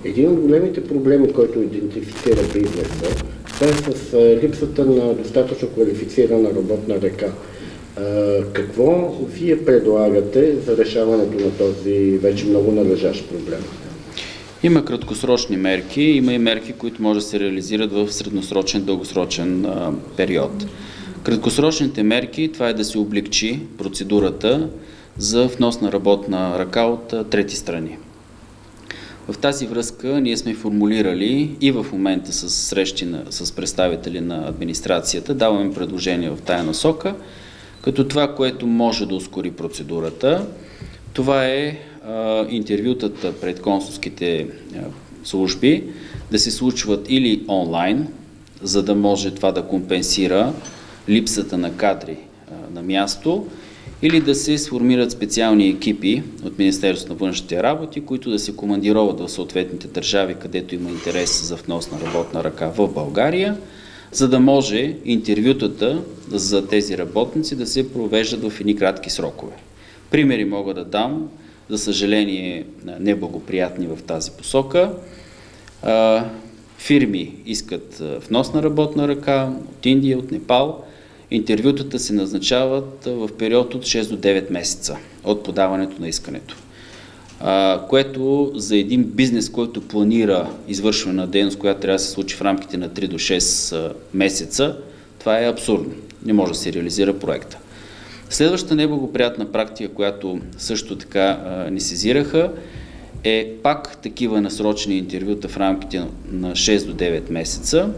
Един от големите проблеми, който идентифицира бизнеса, това е с липсата на достатъчно квалифицирана работна ръка. Какво вие предлагате за решаването на този вече много належащ проблем? Има краткосрочни мерки, има и мерки, които може да се реализират в средносрочен, дългосрочен период. Краткосрочните мерки, това е да се облекчи процедурата за внос на работна ръка от трети страни. В тази връзка ние сме формулирали и в момента с срещи с представители на администрацията, даваме предложения в тая насока, като това, което може да ускори процедурата, това е интервютата пред консулските служби да се случват или онлайн, за да може това да компенсира липсата на кадри на място, или да се сформират специални екипи от Министерството на външните работи, които да се командироват в съответните държави, където има интерес за внос на работна ръка в България, за да може интервютата за тези работници да се провеждат в едни кратки срокове. Примери мога да дам, за съжаление неблагоприятни в тази посока. Фирми искат внос на работна ръка от Индия, от Непал. Интервютата се назначават в период от 6 до 9 месеца от подаването на искането. Което за един бизнес, който планира извършване на дейност, която трябва да се случи в рамките на 3 до 6 месеца, това е абсурдно. Не може да се реализира проекта. Следващата неблагоприятна практика, която също така ни сезираха, е пак такива насрочени интервюта в рамките на 6 до 9 месеца,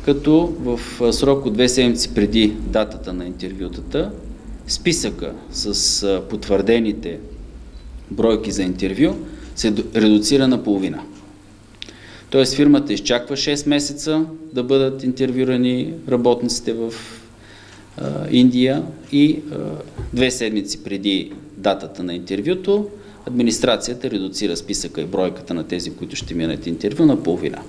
като в срок от 2 седмици преди датата на интервютата списъка с потвърдените бройки за интервю се редуцира на половина. Тоест фирмата изчаква 6 месеца да бъдат интервюрани работниците в Индия и 2 седмици преди датата на интервюто администрацията редуцира списъка и бройката на тези, които ще минат интервю на половина.